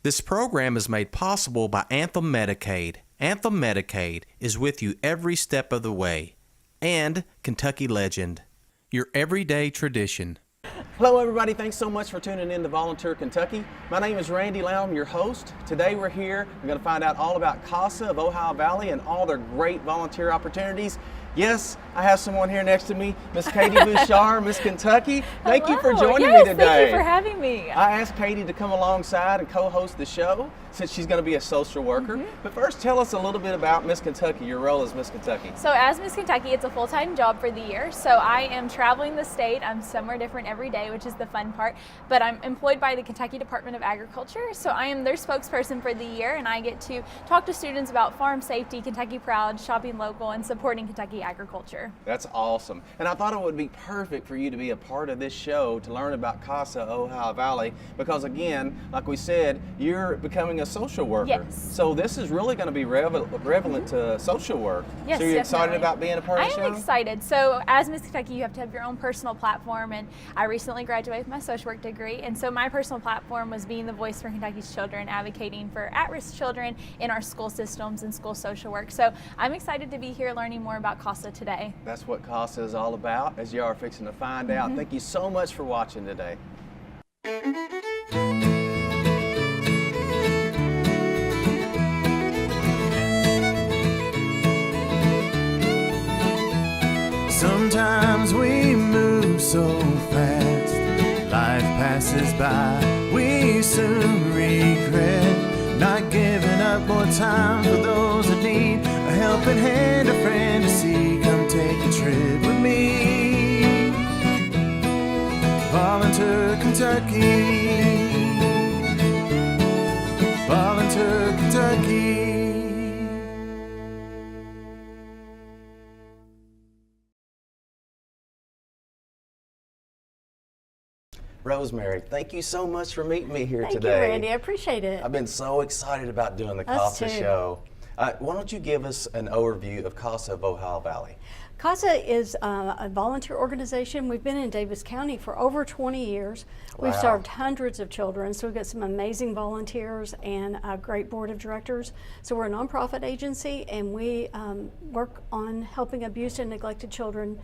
This program is made possible by Anthem Medicaid. Anthem Medicaid is with you every step of the way. And Kentucky Legend, your everyday tradition. Hello everybody, thanks so much for tuning in to VolunTour Kentucky. My name is Randy Lanham, your host. Today we're here, we're going to find out all about CASA of Ohio Valley and all their great volunteer opportunities. Yes, I have someone here next to me, Miss Katie Bouchard, Miss Kentucky. Thank you for joining me today. Thank you for having me. I asked Katie to come alongside and co-host the show since she's going to be a social worker. But first, tell us a little bit about Miss Kentucky, your role as Miss Kentucky. So as Miss Kentucky, it's a full-time job for the year. So I am traveling the state. I'm somewhere different every day, which is the fun part. But I'm employed by the Kentucky Department of Agriculture. So I am their spokesperson for the year, and I get to talk to students about farm safety, Kentucky Proud, shopping local, and supporting Kentucky agriculture. That's awesome. And I thought it would be perfect for you to be a part of this show to learn about CASA of Ohio Valley because, again, like we said, you're becoming a social worker. Yes. So this is really going to be relevant to social work. Yes, so you're excited definitely. about being a part of the show? I am excited. So as Miss Kentucky, you have to have your own personal platform, and I recently graduated with my social work degree, and so my personal platform was being the voice for Kentucky's children, advocating for at-risk children in our school systems and school social work. So I'm excited to be here learning more about CASA today. That's what CASA is all about, as you are fixing to find out. Thank you so much for watching today. Sometimes we move so fast, life passes by, we soon regret not giving up more time for those that need a helping hand, a friend to see. Come take a trip with me, VolunTour Kentucky, VolunTour Kentucky. Rosemary, thank you so much for meeting me here Thank today. you, Randy. I appreciate it. I've been so excited about doing the Us CASA too. show. Why don't you give us an overview of CASA of Ohio Valley? CASA is a volunteer organization. We've been in Davis County for over 20 years. We've Wow. served hundreds of children, so we've got some amazing volunteers and a great board of directors. So we're a nonprofit agency, and we work on helping abused and neglected children.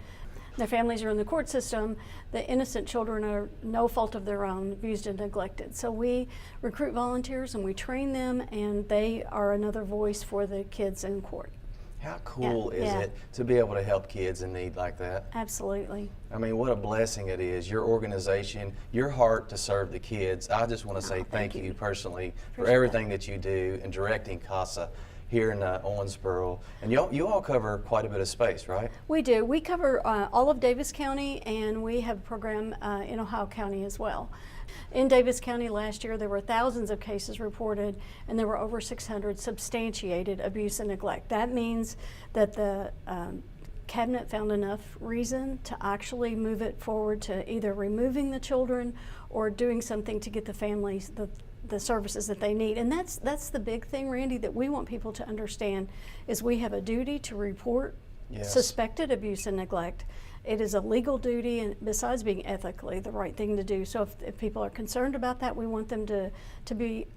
Their families are in the court system. The innocent children are no fault of their own, abused and neglected. So we recruit volunteers and we train them, and they are another voice for the kids in court. How cool is yeah. it to be able to help kids in need like that? Absolutely. I mean, what a blessing it is. Your organization, your heart to serve the kids. I just want to say thank you personally for Appreciate everything that you do in directing CASA here in Owensboro. And you all cover quite a bit of space, right? We do. We cover all of Davis County, and we have a program in Ohio County as well. In Davis County last year, there were thousands of cases reported, and there were over 600 substantiated abuse and neglect. That means that the cabinet found enough reason to actually move it forward to either removing the children or doing something to get the families the services that they need. And that's the big thing, Randy, that we want people to understand is we have a duty to report suspected abuse and neglect. It is a legal duty, and besides being ethically the right thing to do. So if people are concerned about that, we want them to be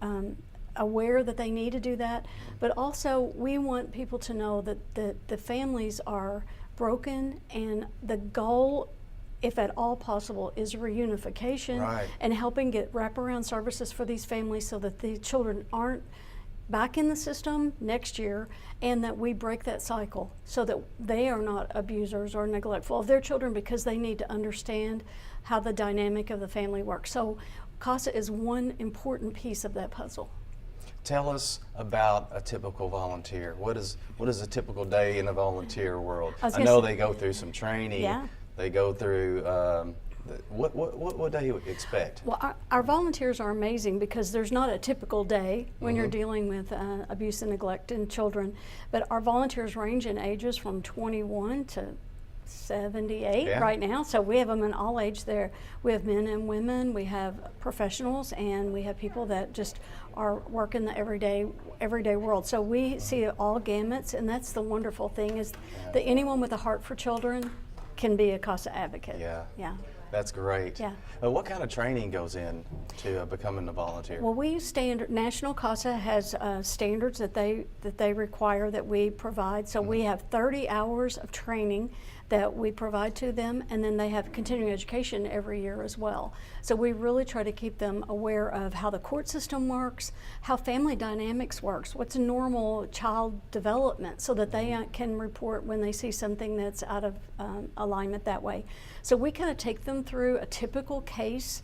aware that they need to do that. But also we want people to know that the families are broken, and the goal, if at all possible, is reunification and helping get wraparound services for these families so that the children aren't back in the system next year, and that we break that cycle so that they are not abusers or neglectful of their children, because they need to understand how the dynamic of the family works. So CASA is one important piece of that puzzle. Tell us about a typical volunteer. What is a typical day in the volunteer world? I know they go through some training. Yeah. They go through, what do you expect? Well, our volunteers are amazing because there's not a typical day when you're dealing with abuse and neglect in children, but our volunteers range in ages from 21 to 78 right now. So we have them in all age there. We have men and women, we have professionals, and we have people that just are working the everyday world. So we see all gamuts, and that's the wonderful thing is that anyone with a heart for children can be a CASA advocate. Yeah. Yeah. That's great. Yeah. What kind of training goes in to becoming a volunteer? Well, we use National CASA has standards that they require that we provide. So we have 30 hours of training that we provide to them, and then they have continuing education every year as well. So we really try to keep them aware of how the court system works, how family dynamics works, what's normal child development, so that they can report when they see something that's out of alignment that way. So we kind of take them through a typical case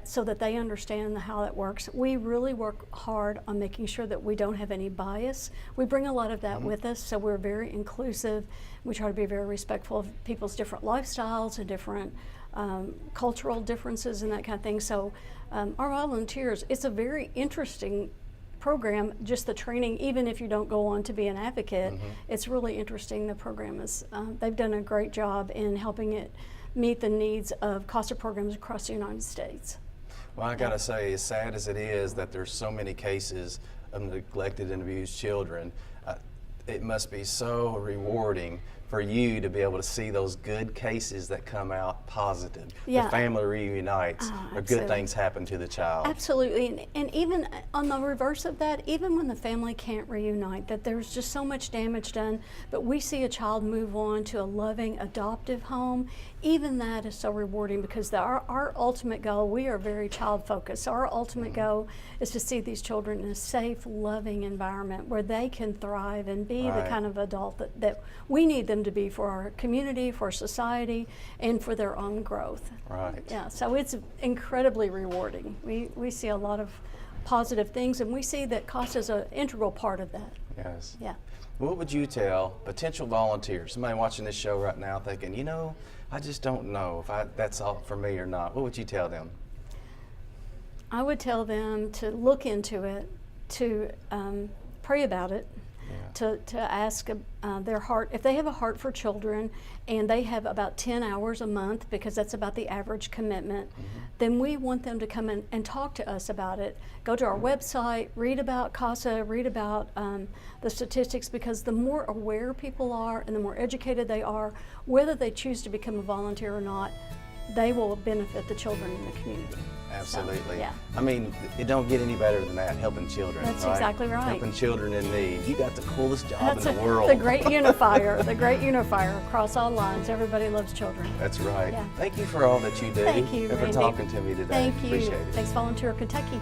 so that they understand how that works. We really work hard on making sure that we don't have any bias. We bring a lot of that with us, so we're very inclusive. We try to be very respectful of people's different lifestyles and different cultural differences and that kind of thing. So our volunteers, it's a very interesting program, just the training, even if you don't go on to be an advocate, it's really interesting. The program is, they've done a great job in helping it meet the needs of CASA programs across the United States. Well, I gotta say, as sad as it is that there's so many cases of neglected and abused children, it must be so rewarding for you to be able to see those good cases that come out positive. Yeah. The family reunites, or good absolutely. things happen to the child. Absolutely, and even on the reverse of that, even when the family can't reunite, that there's just so much damage done, but we see a child move on to a loving adoptive home, even that is so rewarding, because our ultimate goal, we are very child focused. Our ultimate goal is to see these children in a safe, loving environment where they can thrive and be the kind of adult that we need them to be for our community, for society, and for their own growth. Right. Yeah, so it's incredibly rewarding. We see a lot of positive things, and we see that CASA is an integral part of that. Yes. Yeah. What would you tell potential volunteers, somebody watching this show right now thinking, you know, I just don't know if that's all for me or not? What would you tell them? I would tell them to look into it, to pray about it, to ask their heart. If they have a heart for children and they have about 10 hours a month, because that's about the average commitment, then we want them to come in and talk to us about it. Go to our website, read about CASA, read about the statistics, because the more aware people are and the more educated they are, whether they choose to become a volunteer or not, they will benefit the children in the community. Absolutely. So, yeah. I mean, it don't get any better than that, helping children. That's right? exactly right. Helping children in need. You got the coolest job That's in the world. the great unifier, the great unifier across all lines. Everybody loves children. That's right. Yeah. Thank you for all that you do. Thank you, and for Randy. talking to me today. Thank you. Appreciate it. Thanks, VolunTour Kentucky.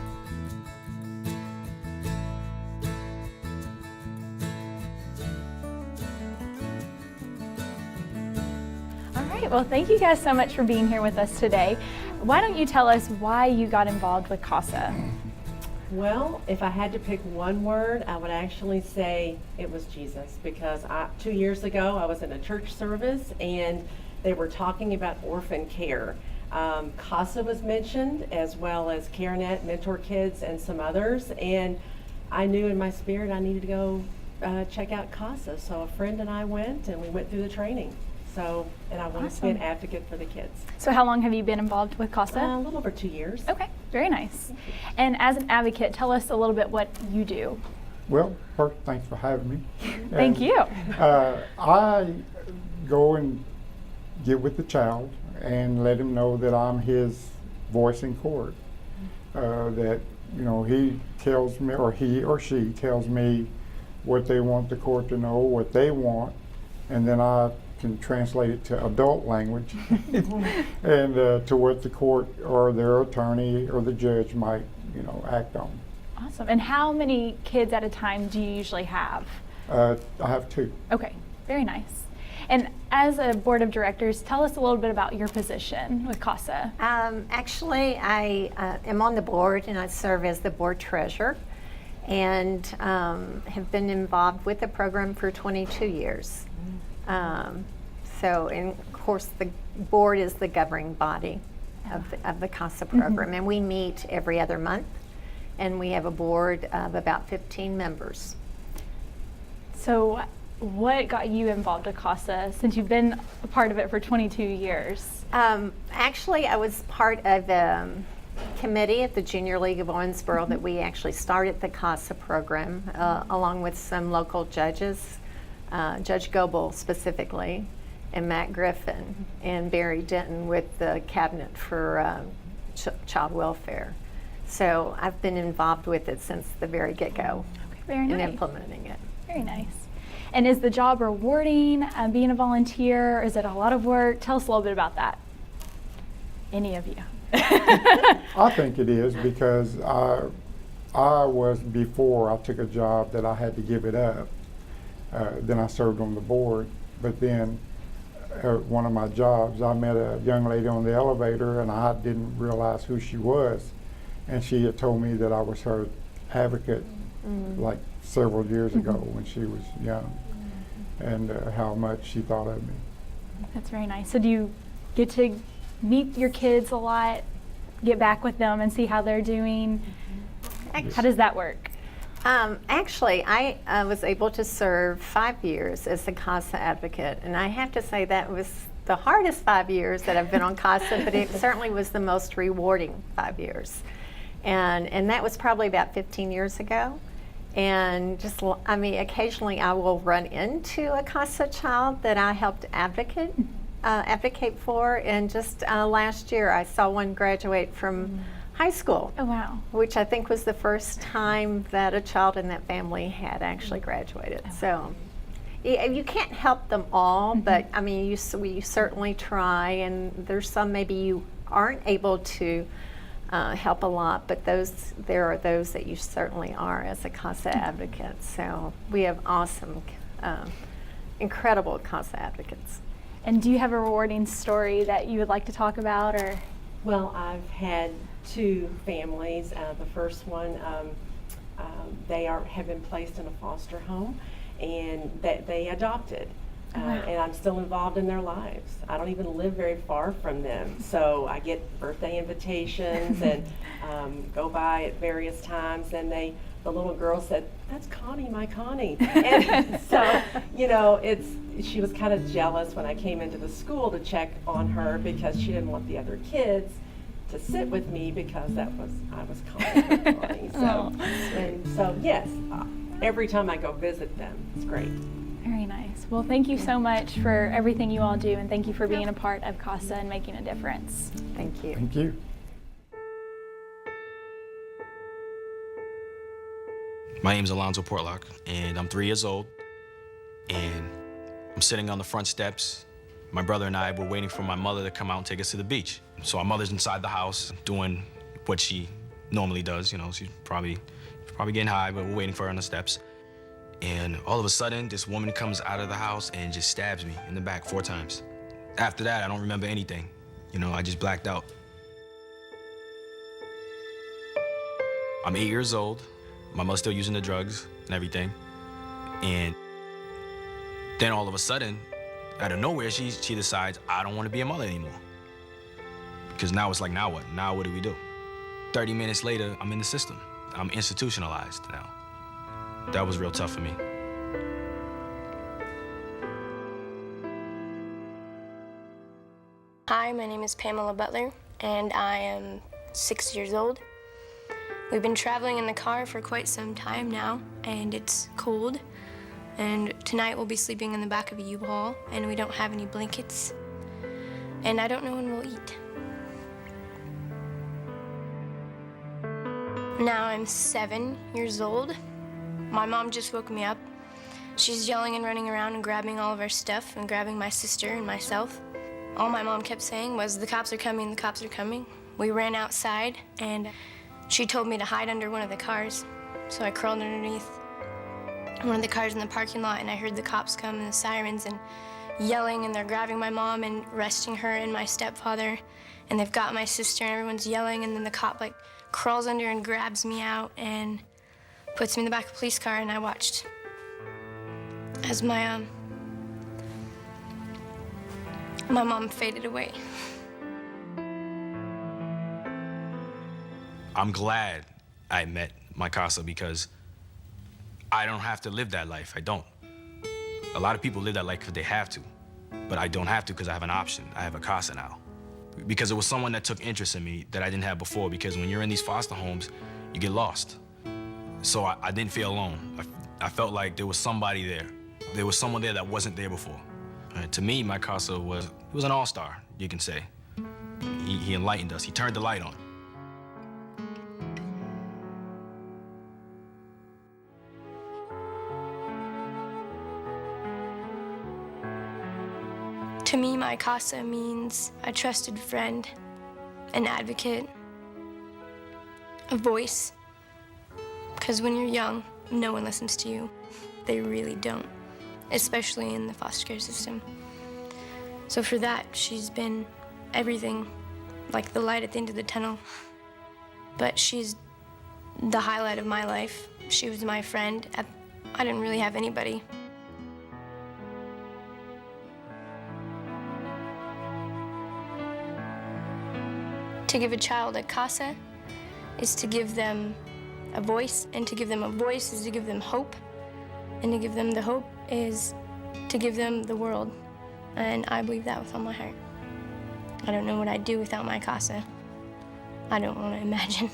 All right, well, thank you guys so much for being here with us today. Why don't you tell us why you got involved with CASA? Well, if I had to pick one word, I would actually say it was Jesus, because 2 years ago I was in a church service and they were talking about orphan care. CASA was mentioned, as well as CareNet, Mentor Kids, and some others, and I knew in my spirit I needed to go check out CASA. So a friend and I went, and we went through the training. And I wanted to be an Awesome. advocate for the kids. So how long have you been involved with CASA? A little over 2 years. Okay, very nice. And as an advocate, tell us a little bit what you do. Well, first, thanks for having me. Thank And, you. I go and get with the child and let him know that I'm his voice in court. That, you know, he tells me, or he or she tells me what they want the court to know, what they want, and then I can translate it to adult language and to what the court or their attorney or the judge might, you know, act on. Awesome. And how many kids at a time do you usually have? I have 2. Okay, very nice. And as a board of directors, tell us a little bit about your position with CASA. Actually, I am on the board and I serve as the board treasurer, and have been involved with the program for 22 years. And of course, the board is the governing body of the CASA program, and we meet every other month, and we have a board of about 15 members. So what got you involved with CASA, since you've been a part of it for 22 years? Actually, I was part of a committee at the Junior League of Owensboro that we actually started the CASA program, along with some local judges, Judge Goebel specifically. and Matt Griffin and Barry Denton with the cabinet for child welfare. So I've been involved with it since the very get-go Very and nice. implementing it. Very nice. And is the job rewarding, being a volunteer? Is it a lot of work? Tell us a little bit about that. Any of you. I think it is, because I was, before I took a job that I had to give it up. Then I served on the board, but then one of my jobs, I met a young lady on the elevator, and I didn't realize who she was, and she had told me that I was her advocate like several years ago when she was young, and how much she thought of me. That's very nice. So do you get to meet your kids a lot, get back with them and see how they're doing? How does that work? Actually, I was able to serve 5 years as a CASA advocate, and I have to say that was the hardest 5 years that I've been on CASA, but it certainly was the most rewarding 5 years. And that was probably about 15 years ago. And just, I mean, occasionally I will run into a CASA child that I helped advocate for, and just last year I saw one graduate from high school. Oh, wow. Which I think was the first time that a child in that family had actually graduated. So you can't help them all, but I mean, you certainly try, and there's some maybe you aren't able to help a lot, but there are those that you certainly are as a CASA advocate. So we have awesome, incredible CASA advocates. And do you have a rewarding story that you would like to talk about, or? Well, I've had 2 families. The first one, they have been placed in a foster home, and that they adopted. And I'm still involved in their lives. I don't even live very far from them, so I get birthday invitations and go by at various times. And the little girl said, "That's Connie, my Connie." And so, you know, she was kind of jealous when I came into the school to check on her, because she didn't want the other kids to sit with me, because I was Connie. So yes, every time I go visit them, it's great. Very nice. Well, thank you so much for everything you all do, and thank you for being a part of CASA and making a difference. Thank you. Thank you. My name is Alonzo Portlock, and I'm 3 years old, and I'm sitting on the front steps. My brother and I were waiting for my mother to come out and take us to the beach. So our mother's inside the house doing what she normally does. You know, she's probably getting high, but we're waiting for her on the steps. And all of a sudden, this woman comes out of the house and just stabs me in the back 4 times. After that, I don't remember anything. You know, I just blacked out. I'm 8 years old. My mother's still using the drugs and everything. And then all of a sudden, out of nowhere, she decides, I don't want to be a mother anymore. Because now it's like, now what? Now what do we do? 30 minutes later, I'm in the system. I'm institutionalized now. That was real tough for me. Hi, my name is Pamela Butler, and I am 6 years old. We've been traveling in the car for quite some time now, and it's cold. And tonight we'll be sleeping in the back of a U-Haul, and we don't have any blankets. And I don't know when we'll eat. Now I'm 7 years old. My mom just woke me up. She's yelling and running around and grabbing all of our stuff and grabbing my sister and myself. All my mom kept saying was, "The cops are coming, the cops are coming." We ran outside, and she told me to hide under one of the cars. So I crawled underneath one of the cars in the parking lot, and I heard the cops come and the sirens and yelling, and they're grabbing my mom and arresting her and my stepfather, and they've got my sister, and everyone's yelling, and then the cop crawls under and grabs me out and puts me in the back of a police car, and I watched as my mom faded away. I'm glad I met my CASA, because I don't have to live that life. I don't. A lot of people live that life because they have to, but I don't have to because I have an option. I have a CASA now. Because it was someone that took interest in me that I didn't have before, because when you're in these foster homes, you get lost. So I didn't feel alone. I felt like there was somebody there. There was someone there that wasn't there before. To me, my CASA was an all-star, you can say. He enlightened us. He turned the light on. To me, my CASA means a trusted friend, an advocate, a voice. Because when you're young, no one listens to you. They really don't, especially in the foster care system. So for that, she's been everything, like the light at the end of the tunnel. But she's the highlight of my life. She was my friend. I didn't really have anybody. To give a child a CASA is to give them a voice, and to give them a voice is to give them hope, and to give them the hope is to give them the world. And I believe that with all my heart. I don't know what I'd do without my CASA. I don't want to imagine.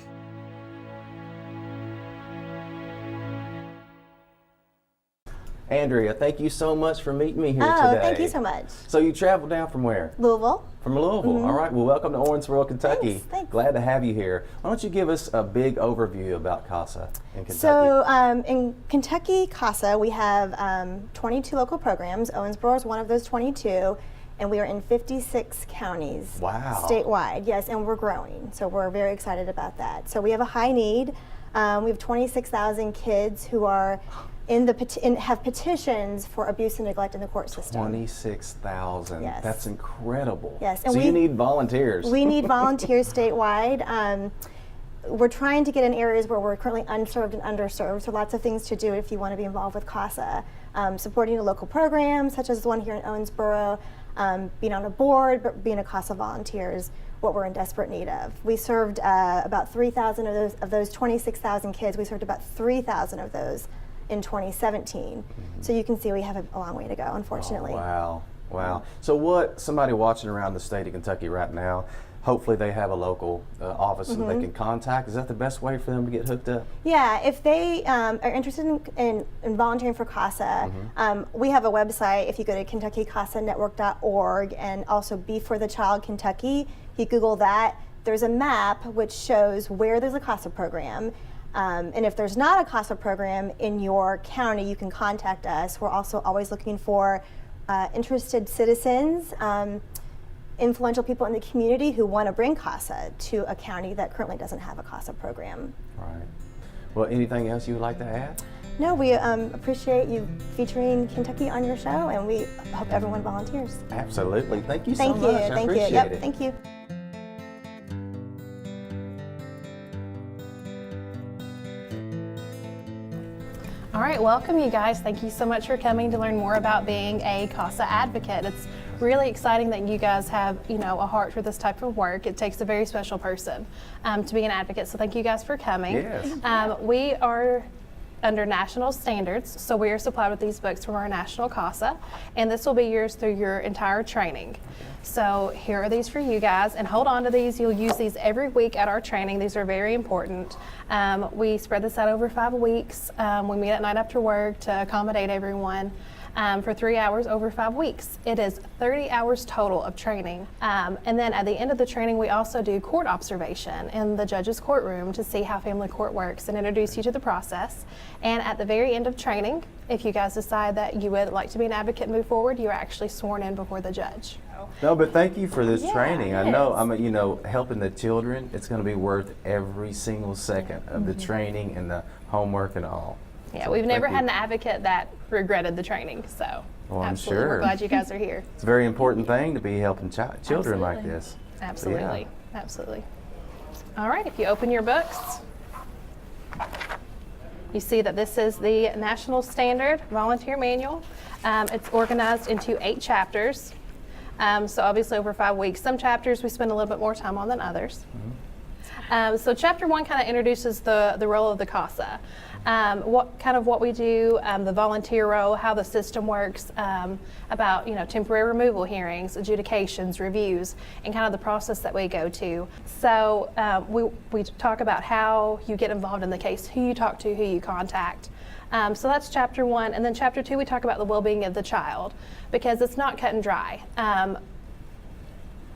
Andrea, thank you so much for meeting me here today. Oh, thank you so much. So you traveled down from where? Louisville. From Louisville. All right. Well, welcome to Owensboro, Kentucky. Thanks. Glad to have you here. Why don't you give us a big overview about CASA in Kentucky? So in Kentucky CASA, we have 22 local programs. Owensboro is one of those 22, and we are in 56 counties. Wow. Statewide, yes, and we're growing. So we're very excited about that. So we have a high need. We have 26,000 kids who are have petitions for abuse and neglect in the court system. 26,000. Yes. That's incredible. Yes. And so you need volunteers. We need volunteers statewide. We're trying to get in areas where we're currently unserved and underserved, so lots of things to do if you want to be involved with CASA. Supporting a local program, such as the one here in Owensboro, being on a board, but being a CASA volunteer is what we're in desperate need of. We served about 3,000 of those 26,000 kids. We served about 3,000 of those in 2017. So you can see we have a long way to go, unfortunately. Oh, wow. So what, somebody watching around the state of Kentucky right now, hopefully they have a local office that they can contact. Is that the best way for them to get hooked up? Yeah, if they are interested in volunteering for CASA, we have a website. If you go to KentuckyCASANetwork.org and also Be for the Child Kentucky, you Google that, there's a map which shows where there's a CASA program. And if there's not a CASA program in your county, you can contact us. We're also always looking for interested citizens, influential people in the community who want to bring CASA to a county that currently doesn't have a CASA program. Right. Well, anything else you would like to add? No, we appreciate you featuring Kentucky on your show, and we hope everyone volunteers. Absolutely. Thank you so much. I Thank you. appreciate Yep, it. thank you. All right, welcome you guys. Thank you so much for coming to learn more about being a CASA advocate. It's really exciting that you guys have, a heart for this type of work. It takes a very special person to be an advocate. So thank you guys for coming. Yes. We are under national standards, so we are supplied with these books from our national CASA, and this will be yours through your entire training. So here are these for you guys, and hold on to these. You'll use these every week at our training. These are very important. We spread this out over 5 weeks. We meet at night after work to accommodate everyone. For 3 hours over 5 weeks. It is 30 hours total of training. And then at the end of the training, we also do court observation in the judge's courtroom to see how family court works and introduce you to the process. And at the very end of training, if you guys decide that you would like to be an advocate and move forward, you're actually sworn in before the judge. No, but thank you for this training. I know, helping the children, it's going to be worth every single second of the training and the homework and all. Yeah, we've never had an advocate that regretted the training, so well, I'm absolutely, sure. We're glad you guys are here. It's a very important thing to be helping children like this. Absolutely, absolutely. All right, if you open your books, you see that this is the National Standard Volunteer Manual. It's organized into 8 chapters, so obviously over 5 weeks. Some chapters we spend a little bit more time on than others. So chapter 1 kind of introduces the role of the CASA. What we do, the volunteer role, how the system works, about temporary removal hearings, adjudications, reviews, and kind of the process that we go to. So we talk about how you get involved in the case, who you talk to, who you contact, So that's chapter 1. And then chapter 2, we talk about the well-being of the child, because it's not cut and dry.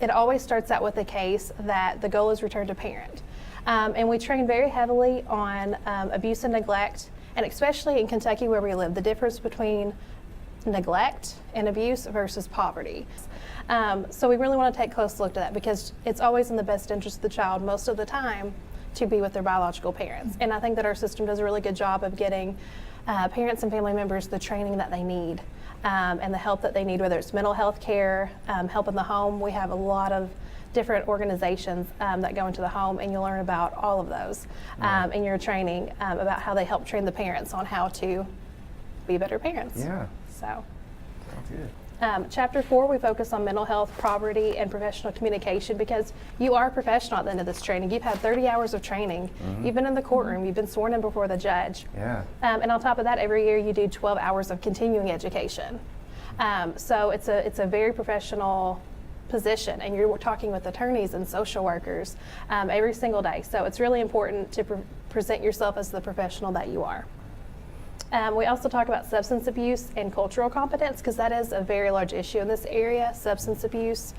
It always starts out with a case that the goal is return to parent. And we train very heavily on abuse and neglect, and especially in Kentucky where we live, the difference between neglect and abuse versus poverty. So we really want to take a close look at that, because it's always in the best interest of the child most of the time to be with their biological parents. And I think that our system does a really good job of getting parents and family members the training that they need and the help that they need, whether it's mental health care, help in the home. We have a lot of different organizations that go into the home, and you'll learn about all of those in your training about how they help train the parents on how to be better parents. Yeah. So. Sounds good. Chapter 4, we focus on mental health, poverty, and professional communication, because you are a professional at the end of this training. You've had 30 hours of training. You've been in the courtroom. You've been sworn in before the judge. Yeah. And on top of that, every year you do 12 hours of continuing education. So it's a very professional position, and you're talking with attorneys and social workers every single day. So it's really important to present yourself as the professional that you are. We also talk about substance abuse and cultural competence, because that is a very large issue in this area. Substance abuse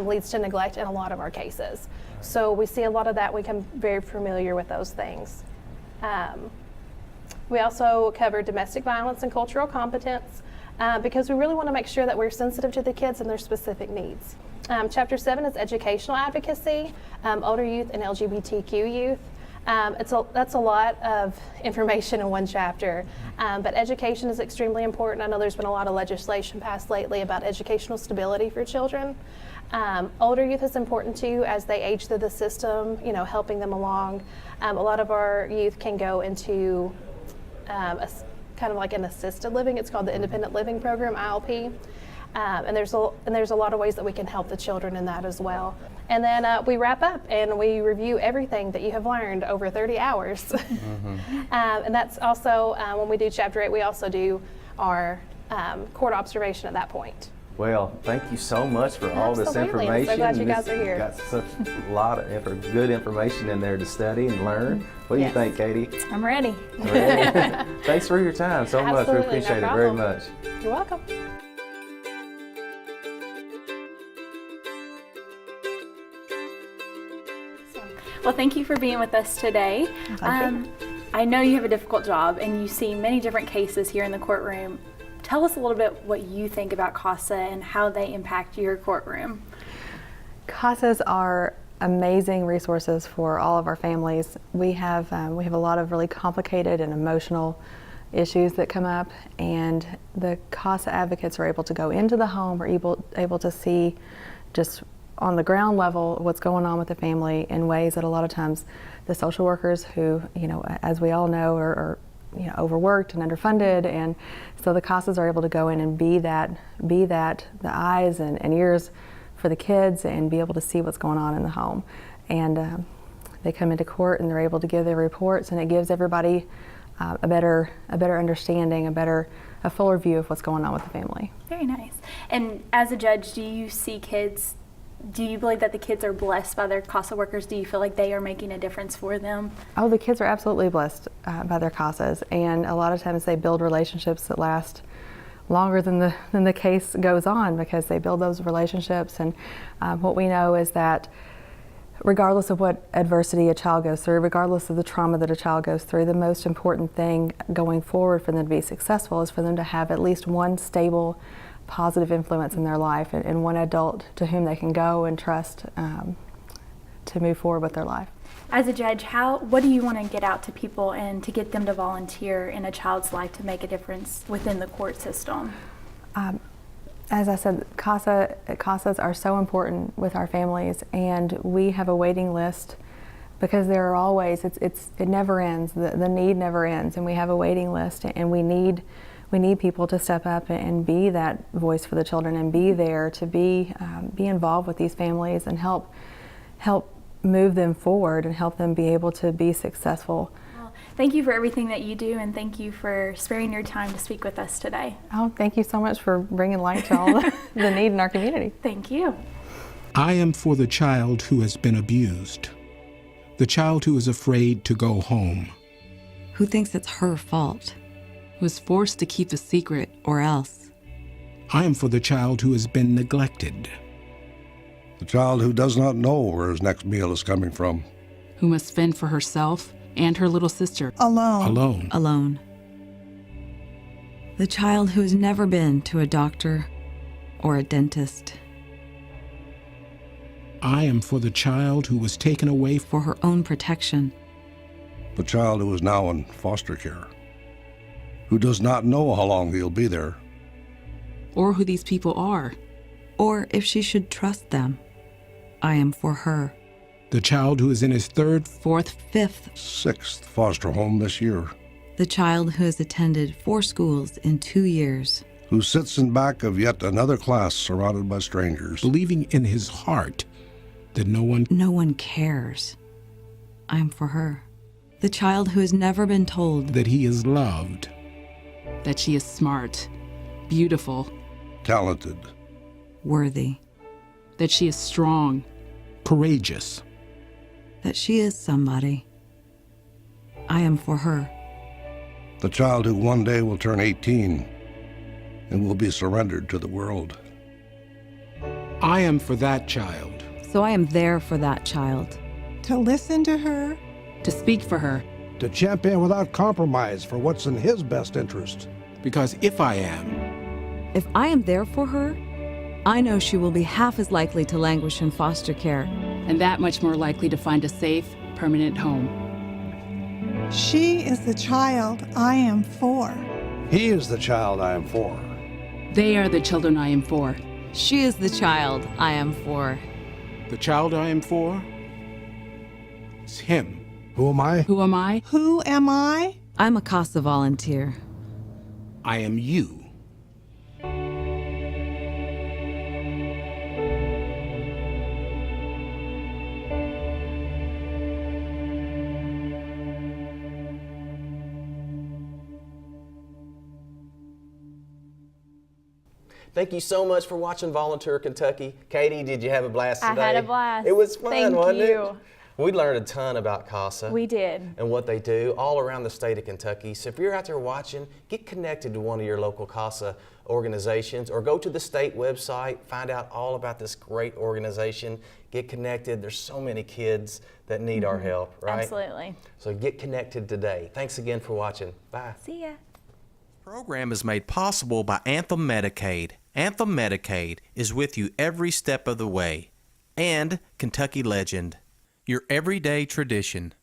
leads to neglect in a lot of our cases. So we see a lot of that. We become very familiar with those things. We also cover domestic violence and cultural competence, because we really want to make sure that we're sensitive to the kids and their specific needs. Chapter 7 is educational advocacy, older youth and LGBTQ youth. That's a lot of information in one chapter, but education is extremely important. I know there's been a lot of legislation passed lately about educational stability for children. Older youth is important too as they age through the system, helping them along. A lot of our youth can go into kind of like an assisted living. It's called the Independent Living Program, ILP. And there's a lot of ways that we can help the children in that as well. And then we wrap up and we review everything that you have learned over 30 hours. And that's also, when we do Chapter 8, we also do our court observation at that point. Well, thank you so much for all this Absolutely. information. I'm so glad you guys are here. Got such a lot of good information in there to study and learn. What do you think, Katie? I'm ready. Ready? Thanks for your time so much. We Absolutely, appreciate no it very problem. much. You're welcome. Well, thank you for being with us today. I know you have a difficult job and you see many different cases here in the courtroom. Tell us a little bit what you think about CASA and how they impact your courtroom. CASAs are amazing resources for all of our families. We have a lot of really complicated and emotional issues that come up, and the CASA advocates are able to go into the home, are able to see just on the ground level what's going on with the family in ways that a lot of times the social workers who, as we all know, are overworked and underfunded, and so the CASAs are able to go in and be that the eyes and ears for the kids and be able to see what's going on in the home. And they come into court and they're able to give their reports, and it gives everybody a better understanding, a fuller view of what's going on with the family. Very nice. And as a judge, do you believe that the kids are blessed by their CASA workers? Do you feel like they are making a difference for them? Oh, the kids are absolutely blessed by their CASAs, and a lot of times they build relationships that last longer than the case goes on, because they build those relationships. And what we know is that regardless of what adversity a child goes through, regardless of the trauma that a child goes through, the most important thing going forward for them to be successful is for them to have at least one stable, positive influence in their life, and one adult to whom they can go and trust to move forward with their life. As a judge, what do you want to get out to people and to get them to volunteer in a child's life to make a difference within the court system? As I said, CASAs are so important with our families, and we have a waiting list because there are always, it never ends, the need never ends, and we have a waiting list, and we need people to step up and be that voice for the children and be there to be involved with these families and help move them forward and help them be able to be successful. Well, thank you for everything that you do, and thank you for sparing your time to speak with us today. Oh, thank you so much for bringing light to all the need in our community. Thank you. I am for the child who has been abused, the child who is afraid to go home, who thinks it's her fault, who is forced to keep a secret or else. I am for the child who has been neglected. The child who does not know where his next meal is coming from. Who must fend for herself and her little sister. Alone. Alone. The child who has never been to a doctor or a dentist. I am for the child who was taken away for her own protection. The child who is now in foster care, who does not know how long he'll be there. Or who these people are. Or if she should trust them. I am for her. The child who is in his third, 4th, 5th, 6th foster home this year. The child who has attended 4 schools in 2 years. Who sits in back of yet another class surrounded by strangers. Believing in his heart that no one cares. I am for her. The child who has never been told that he is loved. That she is smart, beautiful, talented, worthy. That she is strong, courageous. That she is somebody. I am for her. The child who one day will turn 18 and will be surrendered to the world. I am for that child. So I am there for that child. To listen to her. To speak for her. To champion without compromise for what's in his best interest. Because if I am there for her, I know she will be half as likely to languish in foster care. And that much more likely to find a safe, permanent home. She is the child I am for. He is the child I am for. They are the children I am for. She is the child I am for. The child I am for is him. Who am I? Who am I? Who am I? I'm a CASA volunteer. I am you. Thank you so much for watching VolunTour Kentucky. Katie, did you have a blast today? I had a blast. It was fun, wasn't Thank you. it? We learned a ton about CASA. We did. And what they do all around the state of Kentucky. So if you're out there watching, get connected to one of your local CASA organizations or go to the state website, find out all about this great organization, get connected. There's so many kids that need our help, right? Absolutely. So get connected today. Thanks again for watching. Bye. See ya. The program is made possible by Anthem Medicaid. Anthem Medicaid is with you every step of the way. And Kentucky Legend, your everyday tradition.